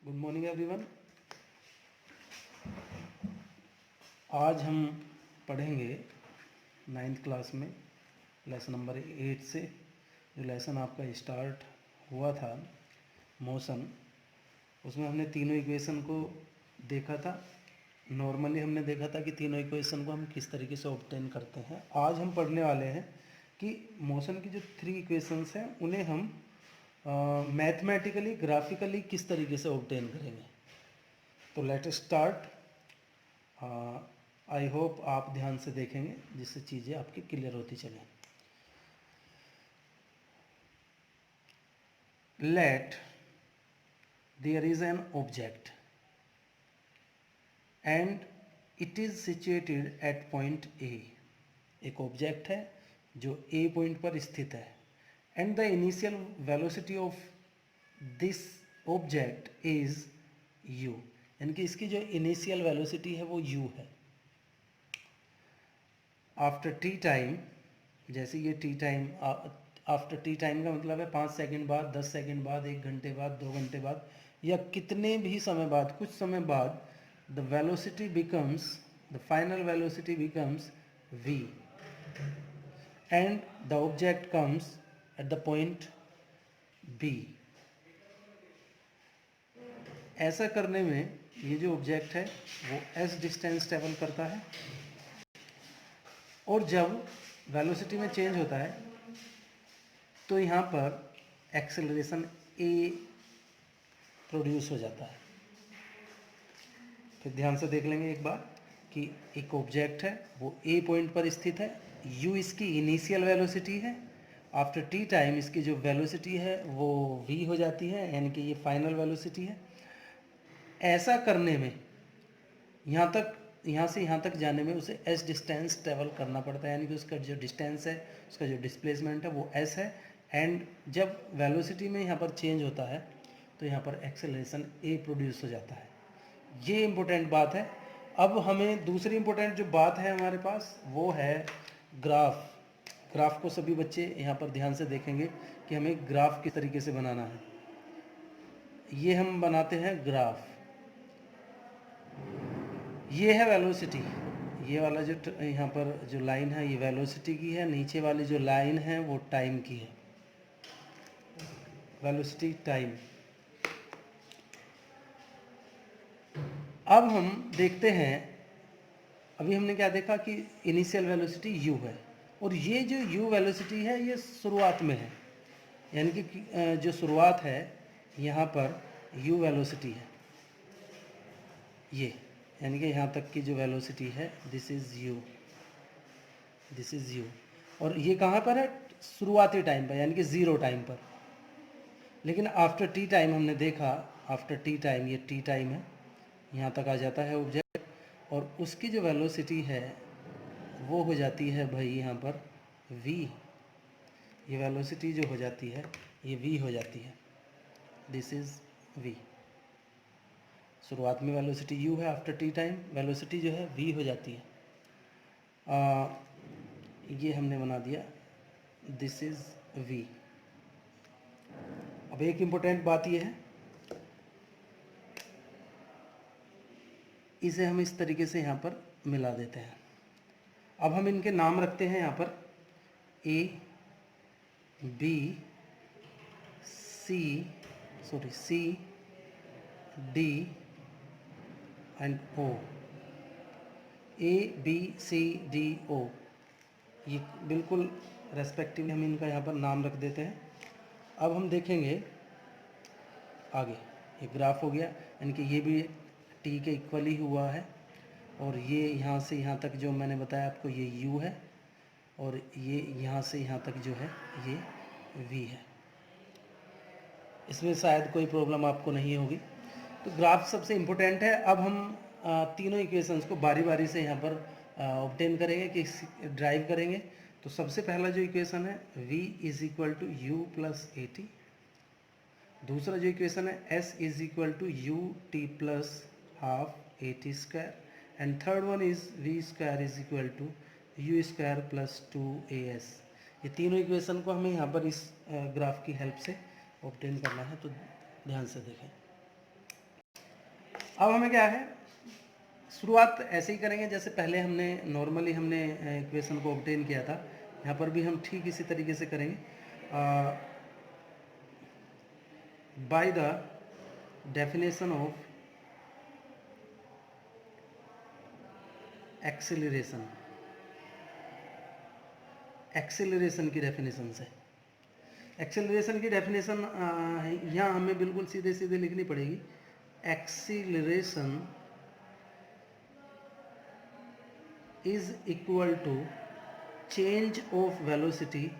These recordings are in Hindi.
Good morning everyone. आज हम पढ़ेंगे 9th क्लास में लेसन नंबर 8 से। जो लेसन आपका स्टार्ट हुआ था मोशन, उसमें हमने तीनों इक्वेशन को देखा था। नॉर्मली हमने देखा था कि तीनों इक्वेशन को हम किस तरीके से ऑब्टेन करते हैं। आज हम पढ़ने वाले हैं कि मोशन की जो 3 इक्वेशंस हैं उन्हें हम मैथमेटिकली ग्राफिकली किस तरीके से ऑब्टेन करेंगे। तो लेट स्टार्ट। आई होप आप ध्यान से देखेंगे जिससे चीज़ें आपकी क्लियर होती चलें। Let there is an object and it is situated at point A. एक ऑब्जेक्ट है जो ए पॉइंट पर स्थित है and the initial velocity of this object is u, यानी कि इसकी जो इनिशियल वेलोसिटी है वो u है। आफ्टर टी टाइम, जैसे ये T time, after T time का मतलब है 5 सेकंड बाद, 10 सेकंड बाद, 1 घंटे बाद, 2 घंटे बाद या कितने भी समय बाद, कुछ समय बाद the velocity becomes, the final velocity becomes v and the object comes at the point b। ऐसा करने में ये जो ऑब्जेक्ट है वो s डिस्टेंस ट्रेवल करता है और जब वेलोसिटी में चेंज होता है तो यहाँ पर एक्सेलरेशन a प्रोड्यूस हो जाता है। फिर ध्यान से देख लेंगे एक बार कि एक ऑब्जेक्ट है वो a पॉइंट पर स्थित है, u इसकी इनिशियल वेलोसिटी है, आफ्टर टी टाइम इसकी जो वेलोसिटी है वो v हो जाती है, यानी कि ये फाइनल वेलोसिटी है। ऐसा करने में यहाँ से यहाँ तक जाने में उसे s डिस्टेंस ट्रेवल करना पड़ता है, यानी कि उसका जो डिस्टेंस है, उसका जो डिस्प्लेसमेंट है वो s है। एंड जब वेलोसिटी में यहाँ पर चेंज होता है तो यहाँ पर एक्सेलरेशन a प्रोड्यूस हो जाता है। ये इम्पोर्टेंट बात है। अब हमें दूसरी इम्पोर्टेंट जो बात है हमारे पास वो है ग्राफ। ग्राफ को सभी बच्चे यहाँ पर ध्यान से देखेंगे कि हमें ग्राफ किस तरीके से बनाना है। ये हम बनाते हैं ग्राफ। ये है वेलोसिटी, ये वाला जो यहाँ पर जो लाइन है ये वेलोसिटी की है, नीचे वाली जो लाइन है वो टाइम की है, वेलोसिटी टाइम। अब हम देखते हैं, अभी हमने क्या देखा कि इनिशियल वेलोसिटी u है और ये जो u वेलोसिटी है ये शुरुआत में है, यानी कि जो शुरुआत है यहाँ पर u वेलोसिटी है ये, यानी कि यहाँ तक की जो वेलोसिटी है this is u, this is u। और ये कहाँ पर है? शुरुआती टाइम पर, यानी कि 0 टाइम पर। लेकिन आफ्टर टी टाइम हमने देखा, आफ्टर टी टाइम, ये टी टाइम है, यहाँ तक आ जाता है ऑब्जेक्ट और उसकी जो वेलोसिटी है वो हो जाती है भाई यहाँ पर v। ये वेलोसिटी जो हो जाती है ये v हो जाती है, दिस इज़ v। शुरुआत में वेलोसिटी u है, आफ्टर टी टाइम वेलोसिटी जो है v हो जाती है। ये हमने बना दिया, दिस इज़ v। अब एक इम्पोर्टेंट बात ये है, इसे हम इस तरीके से यहाँ पर मिला देते हैं। अब हम इनके नाम रखते हैं यहाँ पर a b c d and o। a b c d o, ये बिल्कुल रेस्पेक्टिवली हम इनका यहाँ पर नाम रख देते हैं। अब हम देखेंगे आगे, ये ग्राफ हो गया, यानी कि ये भी t के इक्वल ही हुआ है और ये यहाँ से यहाँ तक जो मैंने बताया आपको ये u है और ये यहाँ से यहाँ तक जो है ये v है। इसमें शायद कोई प्रॉब्लम आपको नहीं होगी। तो ग्राफ सबसे इम्पोर्टेंट है। अब हम तीनों इक्वेशंस को बारी बारी से यहाँ पर ऑब्टेन करेंगे, कि ड्राइव करेंगे। तो सबसे पहला जो इक्वेशन है v is equal to u plus a t. दूसरा जो इक्वेशन है s is equal to u t plus half a t square and third one is v square is equal to u square plus 2as। ये तीनों इक्वेशन को हमें यहाँ पर इस ग्राफ की हेल्प से ऑब्टेन करना है, तो ध्यान से देखें। अब हमें क्या है, शुरुआत ऐसे ही करेंगे जैसे पहले हमने नॉर्मली हमने इक्वेशन को ऑब्टेन किया था। यहाँ पर भी हम ठीक इसी तरीके से करेंगे। By the definition of acceleration, acceleration की डेफिनेशन से, एक्सेलरेशन की डेफिनेशन यहाँ हमें बिल्कुल सीधे सीधे लिखनी पड़ेगी। Acceleration is equal to change of velocity,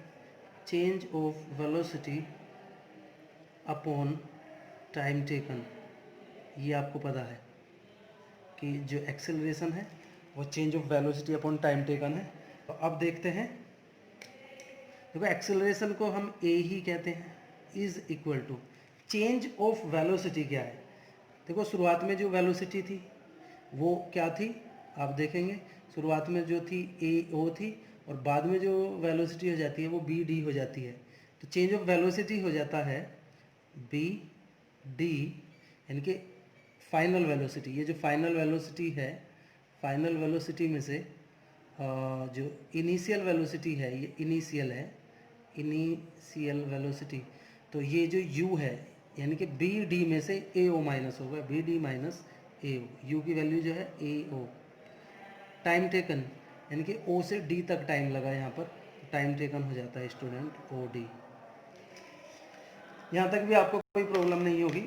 change of velocity upon time taken. ये आपको पता है कि जो एक्सेलरेशन है वो change of velocity upon time taken है। तो अब देखते हैं, देखो एक्सेलरेशन को हम ए ही कहते हैं, is equal to change of velocity क्या है। देखो शुरुआत में जो वेलोसिटी थी वो क्या थी, आप देखेंगे शुरुआत में जो थी ए ओ थी, और बाद में जो वेलोसिटी हो जाती है वो बी डी हो जाती है। तो चेंज ऑफ वेलोसिटी हो जाता है बी डी, यानी कि फाइनल वेलोसिटी। ये जो फाइनल वेलोसिटी है, फाइनल वेलोसिटी में से जो इनिशियल वेलोसिटी है ये इनिशियल है, इनिशियल वेलोसिटी। तो ये जो u है यानी कि बी डी में से ए ओ माइनस होगा, B D minus A O, u की वैल्यू जो है ए ओ। टाइम टेकन यानी कि ओ से डी तक टाइम लगा यहाँ पर, टाइम टेकन हो जाता है स्टूडेंट ओ डी। यहाँ तक भी आपको कोई प्रॉब्लम नहीं होगी।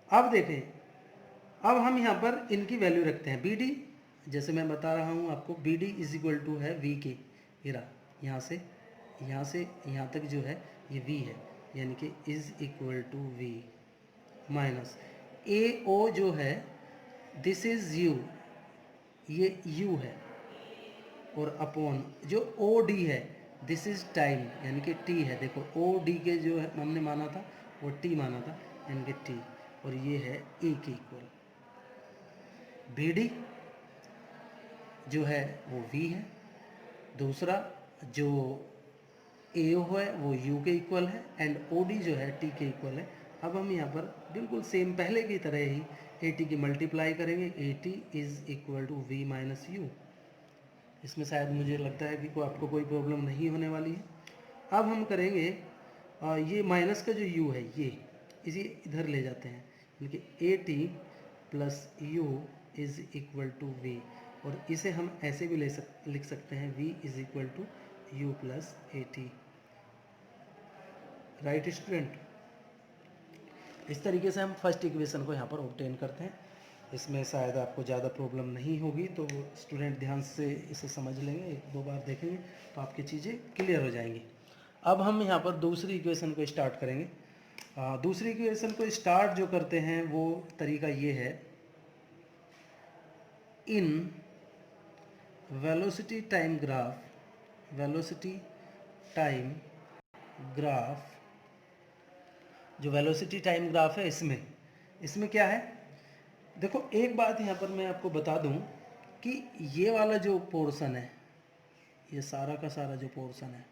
अब देखें, अब हम यहाँ पर इनकी वैल्यू रखते हैं। बी डी जैसे मैं बता रहा हूँ आपको, B D is equal to है वी के, यहाँ से यहाँ तक जो है ये वी है, यानी कि is equal to we minus A O जो है दिस इज यू, ये यू है, और अपॉन जो ओ डी है दिस इज टाइम यानी कि टी है। देखो ओ डी के जो है हमने माना था वो टी माना था, यानी कि टी, और ये है ए के इक्वल। बी डी जो है वो वी है, दूसरा जो ए ओ है वो यू के इक्वल है, एंड ओ डी जो है टी के इक्वल है। अब हम यहाँ पर बिल्कुल सेम पहले की तरह ही ए टी की मल्टीप्लाई करेंगे, A T is equal to we minus u. इसमें शायद मुझे लगता है कि आपको कोई प्रॉब्लम नहीं होने वाली है। अब हम करेंगे ये माइनस का जो u है ये इसे इधर ले जाते हैं, यानी कि a t plus u is equal to v, और इसे हम ऐसे भी लिख सकते हैं v is equal to u plus a t. Right student, इस तरीके से हम फर्स्ट इक्वेशन को यहाँ पर ऑब्टेन करते हैं। इसमें शायद आपको ज़्यादा प्रॉब्लम नहीं होगी, तो स्टूडेंट ध्यान से इसे समझ लेंगे, एक दो बार देखेंगे तो आपकी चीज़ें क्लियर हो जाएंगी। अब हम यहाँ पर दूसरी इक्वेशन को स्टार्ट करेंगे। दूसरी इक्वेशन को स्टार्ट जो करते हैं वो तरीका ये है, in velocity time graph, velocity time graph, जो वेलोसिटी टाइम ग्राफ है इसमें क्या है, देखो एक बात यहाँ पर मैं आपको बता दूँ कि ये वाला जो पोर्शन है, ये सारा का सारा जो पोर्शन है,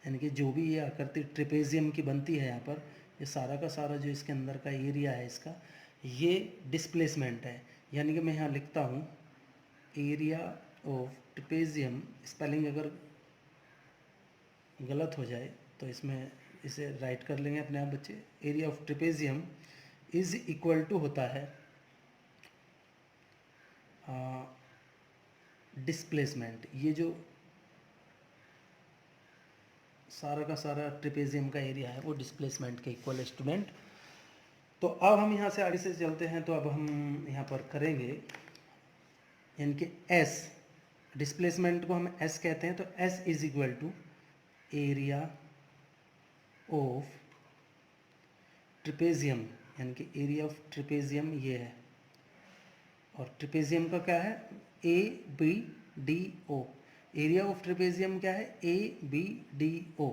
यानी कि जो भी ये आकृति ट्रिपेजियम की बनती है यहाँ पर, ये सारा का सारा जो इसके अंदर का एरिया है इसका, ये डिस्प्लेसमेंट है। यानी कि मैं यहाँ लिखता हूँ एरिया ऑफ ट्रिपेजियम, स्पेलिंग अगर गलत हो जाए तो इसमें इसे राइट कर लेंगे अपने आप बच्चे। Area of trapezium is equal to होता है डिस्प्लेसमेंट। ये जो सारा का सारा ट्रिपेजियम का एरिया है वो डिस्प्लेसमेंट के इक्वल है स्टूडेंट। तो अब हम यहाँ से आगे से चलते हैं, तो अब हम यहाँ पर करेंगे, यानी कि एस, डिस्प्लेसमेंट को हम एस कहते हैं, तो S is equal to area of trapezium, यानी कि एरिया ऑफ ट्रिपेजियम ये है, और ट्रिपेजियम का क्या है A B D O. Area of trapezium क्या है A B D O,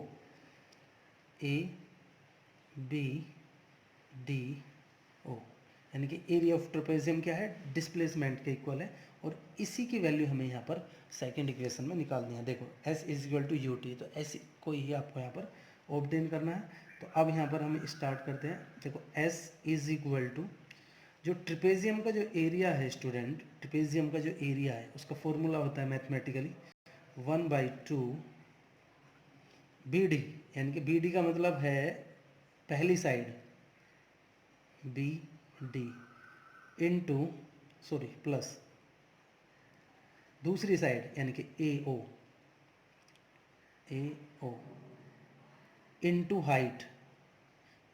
A B D O, यानी कि एरिया ऑफ ट्रेपेजियम क्या है डिस्प्लेसमेंट के इक्वल है, और इसी की वैल्यू हमें यहाँ पर सेकंड इक्वेशन में निकालनी है। देखो S is equal to u t, तो एस को ही आपको यहाँ पर ऑब्टेन करना है। तो अब यहाँ पर हम स्टार्ट करते हैं। देखो S इज इक्वल टू, जो ट्रिपेजियम का जो एरिया है स्टूडेंट, ट्रिपेजियम का जो एरिया है उसका फॉर्मूला होता है मैथमेटिकली 1/2 BD, यानी कि BD का मतलब है पहली side BD into, sorry plus दूसरी साइड यानी कि AO इनटू हाइट,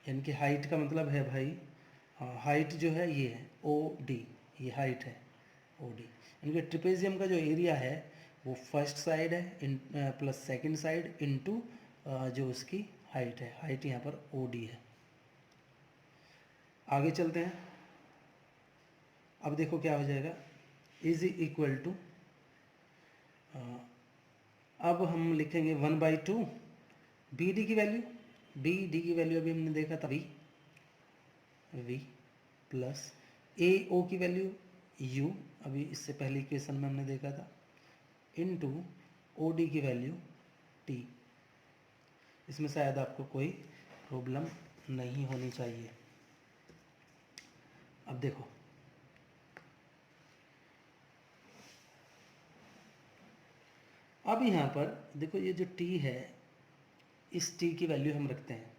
यानी कि हाइट का मतलब है भाई, हाइट जो है ये है OD, ये हाइट है OD, यानी कि ट्रिपेजियम का जो एरिया है वो फर्स्ट साइड है in plus second side into जो उसकी हाइट है, हाइट यहाँ पर OD है। आगे चलते हैं। अब देखो क्या हो जाएगा, इज इक्वल टू, अब हम लिखेंगे 1/2 BD की वैल्यू, BD की वैल्यू अभी हमने देखा था V प्लस AO की वैल्यू U, अभी इससे पहले इक्वेशन में हमने देखा था, इनटू OD की वैल्यू T। इसमें शायद आपको कोई प्रॉब्लम नहीं होनी चाहिए। अब देखो, अब यहाँ पर देखो ये जो T है, इस T की वैल्यू हम रखते हैं,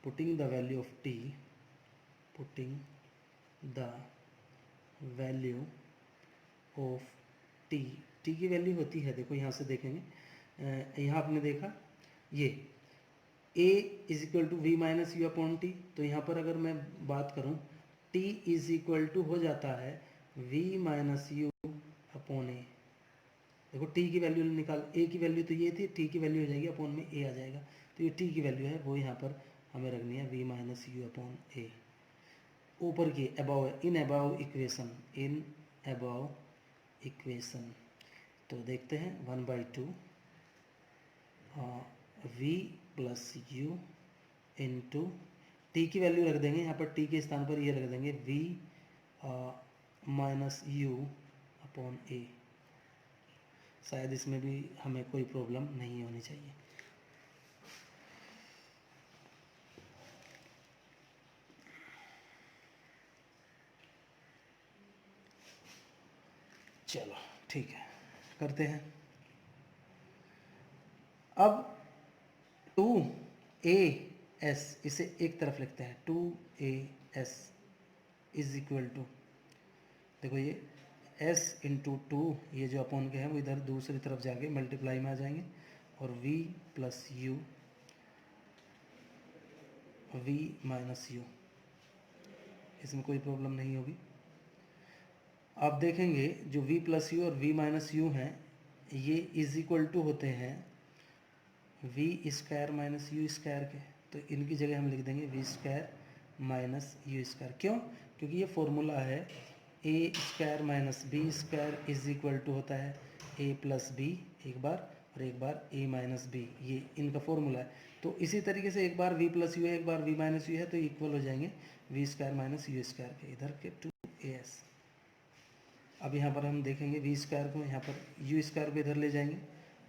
putting the value of T, putting the value of T, T की वैल्यू होती है, देखो यहाँ से देखेंगे, यहाँ आपने देखा ये A is equal to we minus u upon t, तो यहाँ पर अगर मैं बात करूँ T इज इक्वल टू हो जाता है V माइनस यू अपॉन ए। देखो T की वैल्यू निकाल, A की वैल्यू तो ये थी, T की वैल्यू हो जाएगी अपॉन में A आ जाएगा, तो ये T की वैल्यू है वो यहाँ पर हमें रखनी है V माइनस यू अपॉन ए। ऊपर की अबाव, इन अबाव इक्वेशन, इन अबाव इक्वेशन, तो देखते हैं 1/2 V plus you into T की वैल्यू रख देंगे, यहाँ पर टी के स्थान पर ये रख देंगे V माइनस यू अपॉन ए। शायद इसमें भी हमें कोई प्रॉब्लम नहीं होनी चाहिए। चलो ठीक है, करते हैं। अब 2AS, इसे एक तरफ लिखते हैं, 2AS इज इक्वल टू, देखो ये S इंटू 2, ये जो अपॉन के हैं वो इधर दूसरी तरफ जाके मल्टीप्लाई में आ जाएंगे, और V plus u, V minus u, इसमें कोई प्रॉब्लम नहीं होगी। आप देखेंगे जो V प्लस यू और V माइनस यू हैं, ये इज इक्वल टू होते हैं V square minus u square के, तो इनकी जगह हम लिख देंगे V square minus u square. क्यों? क्योंकि ये फॉर्मूला है A square minus B square is equal to होता है A प्लस बी एक बार, और एक बार A माइनस बी, ये इनका फॉर्मूला है। तो इसी तरीके से एक बार V प्लस यू है, एक बार V माइनस यू है, तो इक्वल हो जाएंगे V square minus u square के, इधर के 2AS। अब यहाँ पर हम देखेंगे V स्क्वायर को, यहाँ पर यू स्क्वायर को इधर ले जाएंगे,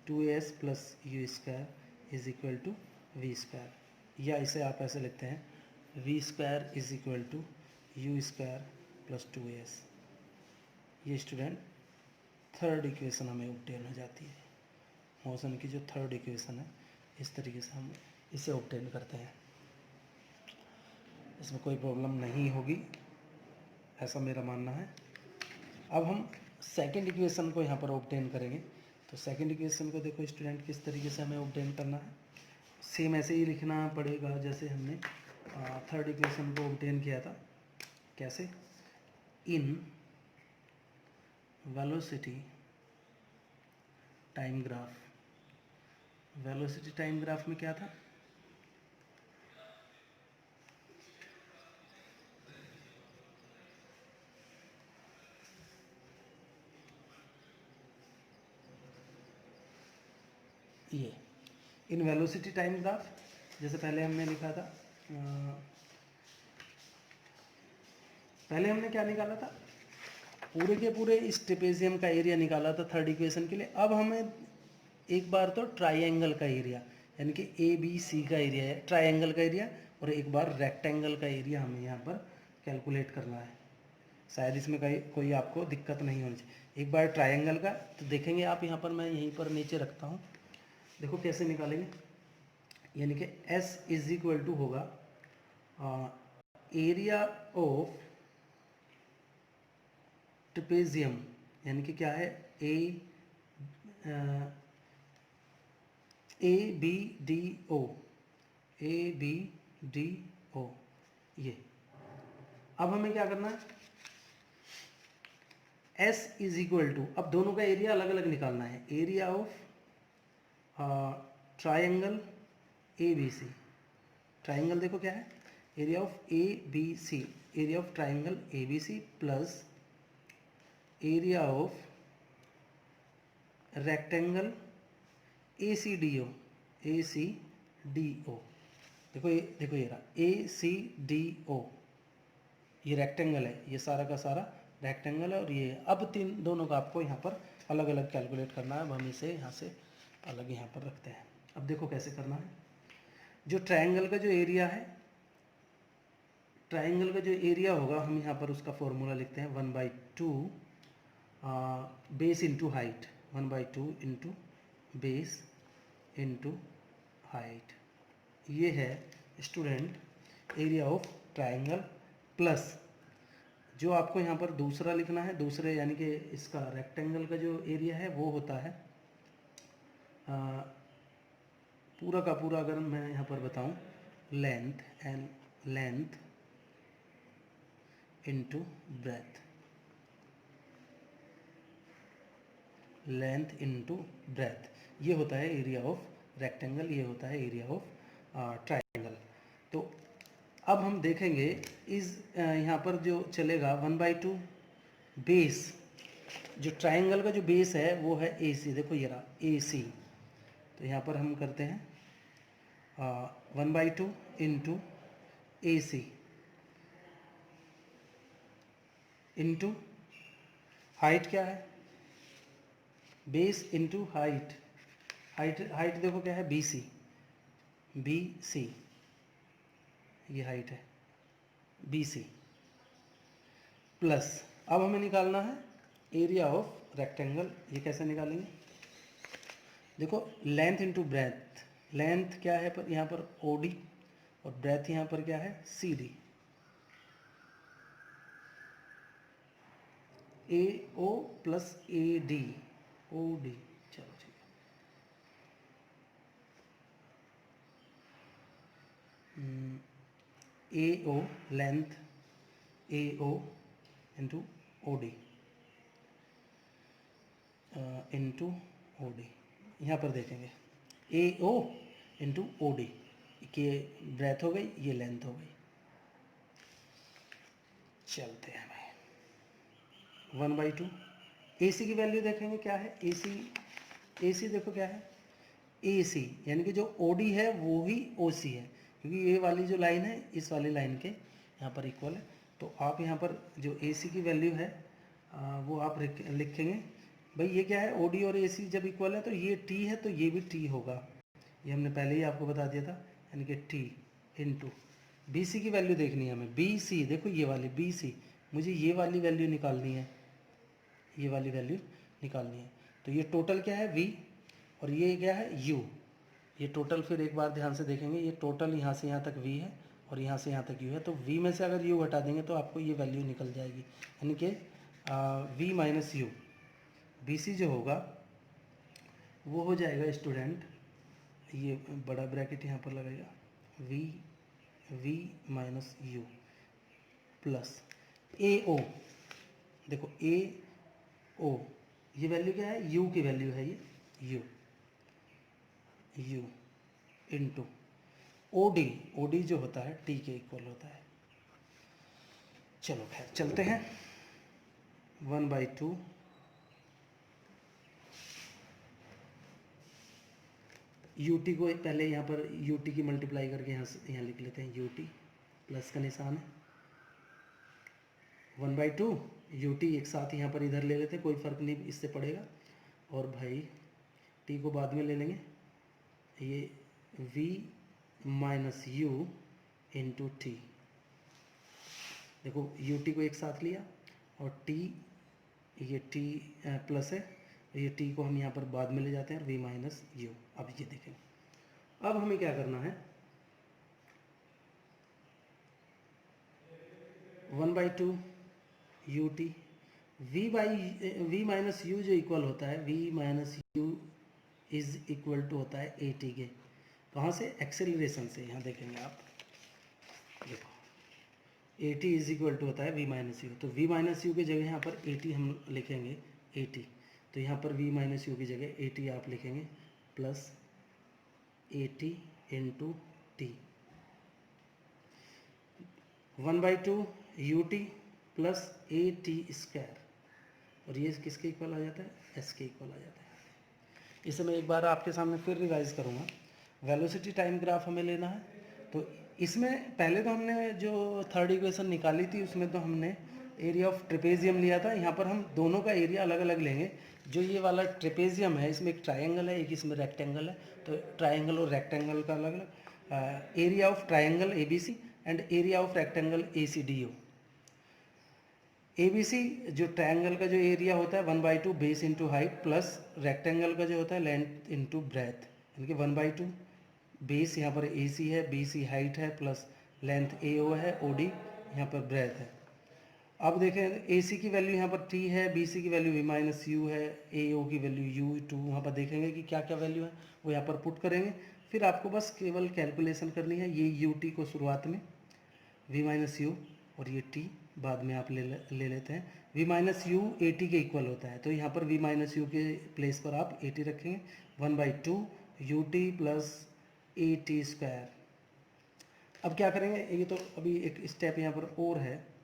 2AS plus u square is equal to V square, या इसे आप ऐसे लिखते हैं V square is equal to u square plus 2AS। ये स्टूडेंट थर्ड इक्वेशन हमें ऑब्टेन हो जाती है, मोशन की जो थर्ड इक्वेशन है, इस तरीके से हम इसे ऑब्टेन करते हैं। इसमें कोई प्रॉब्लम नहीं होगी, ऐसा मेरा मानना है। अब हम सेकंड इक्वेशन को यहाँ पर ऑब्टेन करेंगे। तो सेकंड इक्वेशन को देखो स्टूडेंट किस तरीके से हमें ऑब्टेन करना है, सेम ऐसे ही लिखना पड़ेगा जैसे हमने थर्ड इक्वेशन को ऑब्टेन किया था। कैसे? In velocity time graph, velocity time graph में क्या था, ये इन वेलोसिटी टाइम ग्राफ, जैसे पहले हमने लिखा था, पहले हमने क्या निकाला था, पूरे के पूरे इस ट्रेपेजियम का एरिया निकाला था थर्ड इक्वेशन के लिए। अब हमें एक बार तो ट्राइंगल का एरिया, यानी कि ए बी सी का एरिया है, ट्रायंगल का एरिया, और एक बार रेक्टेंगल का एरिया हमें यहाँ पर कैलकुलेट करना है। शायद इसमें कोई आपको दिक्कत नहीं होनी चाहिए। एक बार ट्रायंगल का तो देखेंगे आप, यहाँ पर मैं यहीं पर नीचे रखता हूँ, देखो कैसे निकालेंगे। यानी कि S इज इक्वल टू होगा एरिया ऑफ ट्रेपेजियम, यानी कि क्या है, A B D O, A B D O, ये। अब हमें क्या करना है, S इज इक्वल टू, अब दोनों का एरिया अलग अलग निकालना है, area of triangle A B C. Triangle देखो क्या है, area of A B C, area of triangle A B C plus area of rectangle A C D O, A C D O. देखो ये रहा ए सी डी ओ, ये रेक्टेंगल है, ये सारा का सारा रेक्टेंगल है, और ये अब दोनों का आपको यहाँ पर अलग अलग कैलकुलेट करना है। अब हम इसे यहाँ से अलग यहाँ पर रखते हैं। अब देखो कैसे करना है। जो ट्रायंगल का जो एरिया है, ट्रायंगल का जो एरिया होगा, हम यहाँ पर उसका फॉर्मूला लिखते हैं 1/2 base into height, 1/2 into base into height. ये है student area of triangle, plus जो आपको यहाँ पर दूसरा लिखना है, दूसरे यानी कि इसका रेक्टेंगल का जो एरिया है वो होता है पूरा का पूरा, अगर मैं यहाँ पर बताऊँ, length into breadth, length into breadth, ये होता है एरिया ऑफ रेक्टेंगल, ये होता है एरिया ऑफ ट्रायंगल। तो अब हम देखेंगे इस यहाँ पर जो चलेगा 1/2 बेस, जो ट्रायंगल का जो बेस है वो है ए सी, देखो ये रहा ए सी। तो यहाँ पर हम करते हैं 1/2 इंटू ए सी इंटू हाइट, क्या है, बेस इंटू हाइट, हाइट देखो क्या है, बी सी, बी सी, ये हाइट है बी सी, प्लस अब हमें निकालना है एरिया ऑफ रेक्टेंगल। ये कैसे निकालेंगे, देखो लेंथ इंटू ब्रेथ, लेंथ क्या है पर यहाँ पर ओ डी, और ब्रेथ यहाँ पर क्या है C D, A O plus A D, O D, चलो ठीक है, A O length, A O into O D, into O D. यहाँ पर देखेंगे A O into O D, ये ब्रेथ हो गई, ये लेंथ हो गई। चलते हैं भाई 1/2, ए सी की वैल्यू देखेंगे क्या है, ए सी देखो क्या है ए सी, यानी कि जो ओ डी है वो ही ओ सी है, क्योंकि ये वाली जो लाइन है इस वाली लाइन के यहाँ पर इक्वल है। तो आप यहाँ पर जो ए सी की वैल्यू है वो आप लिखेंगे भाई, ये क्या है ओ डी और ए सी जब इक्वल है तो ये टी है, तो ये भी टी होगा, ये हमने पहले ही आपको बता दिया था, यानी कि टी इंटू बी सी की वैल्यू देखनी है हमें, बी सी देखो ये वाली बी सी, मुझे ये वाली वैल्यू निकालनी है, ये वाली वैल्यू निकालनी है। तो ये टोटल क्या है वी, और ये क्या है यू, ये टोटल फिर एक बार ध्यान से देखेंगे, ये टोटल यहाँ से यहाँ तक वी है और यहाँ से यहाँ तक यू है, तो वी में से अगर यू हटा देंगे तो आपको ये वैल्यू निकल जाएगी, यानी कि v minus u, B C जो होगा वो हो जाएगा स्टूडेंट, ये बड़ा ब्रैकेट यहाँ पर लगेगा, वी माइनस यू प्लस ए ओ, देखो ए ओ, ये वैल्यू क्या है यू की वैल्यू है, ये यू इंटू ओ डी जो होता है टी के इक्वल होता है। चलो खैर चलते हैं 1/2 यू टी को पहले यहाँ पर यू टी की मल्टीप्लाई करके यहाँ लिख लेते हैं, यू टी प्लस का निशान है, 1/2 यू टी एक साथ यहाँ पर इधर ले लेते हैं, कोई फ़र्क नहीं इससे पड़ेगा, और भाई टी को बाद में ले लेंगे, ये v minus you into T. देखो यू टी को एक साथ लिया और टी, ये टी प्लस है, ये टी को हम यहाँ पर बाद में ले जाते हैं और v माइनस यू। अब ये देखें, अब हमें क्या करना है, 1/2 u t, v minus u जो इक्वल होता है, v minus u is equal to होता है ए टी के, कहाँ से, एक्सेलरेशन से। यहाँ देखेंगे आप, देखो a T is equal to होता है v माइनस यू, तो v माइनस यू की जगह यहाँ पर ए टी हम लिखेंगे ए टी, तो यहाँ पर v माइनस यू की जगह ए टी आप लिखेंगे plus a T into T, 1/2 u t plus a t square, और ये किसके इक्वल आ जाता है, एस के इक्वल आ जाता है। इसे मैं एक बार आपके सामने फिर रिवाइज करूँगा। वेलोसिटी टाइम ग्राफ हमें लेना है, तो इसमें पहले तो हमने जो थर्ड इक्वेशन निकाली थी उसमें तो हमने एरिया ऑफ ट्रेपेजियम लिया था। यहाँ पर हम दोनों का एरिया अलग अलग लेंगे। जो ये वाला ट्रेपेजियम है, इसमें एक ट्रायंगल है, एक इसमें रेक्टेंगल है, तो ट्रायंगल और रेक्टेंगल का अलग अलग area of triangle A B C and area of rectangle A C D O. A B C जो ट्रायंगल का जो एरिया होता है 1/2 base into height plus rectangle का जो होता है लेंथ इंटू ब्रेथ, यानी कि 1/2 बेस यहाँ पर ए सी है, बी सी हाइट है, प्लस लेंथ ए ओ है, ओ डी यहाँ पर ब्रेथ है। अब देखें ए सी की वैल्यू यहाँ पर टी है, बी सी की वैल्यू वी माइनस यू है, ए ओ की वैल्यू यू टू, वहाँ पर देखेंगे कि क्या क्या वैल्यू है वो यहाँ पर पुट करेंगे। फिर आपको बस केवल कैलकुलेशन करनी है। ये यू टी को शुरुआत में, वी माइनस यू, और ये टी बाद में आप ले लेते हैं। V minus u a t के इक्वल होता है, तो यहाँ पर वी माइनस यू के प्लेस पर आप ए टी रखेंगे, 1/2 u t plus a t square. अब क्या करेंगे, ये तो अभी एक स्टेप यहाँ पर और है।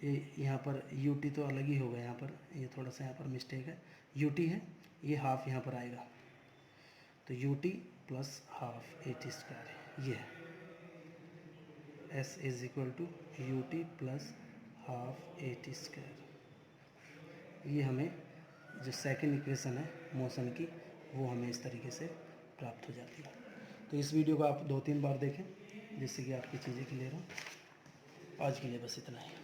ये यहाँ पर यू टी तो अलग ही होगा, यहाँ पर ये थोड़ा सा यहाँ पर मिस्टेक है, यू टी है, ये हाफ यहाँ पर आएगा, तो u t plus half a t square, ये है S is equal to u t plus half a t square. ये हमें जो सेकंड इक्वेशन है मोशन की, वो हमें इस तरीके से प्राप्त हो जाती है। तो इस वीडियो को आप 2-3 बार देखें जिससे कि आपकी चीज़ें क्लियर हो। आज के लिए बस इतना ही।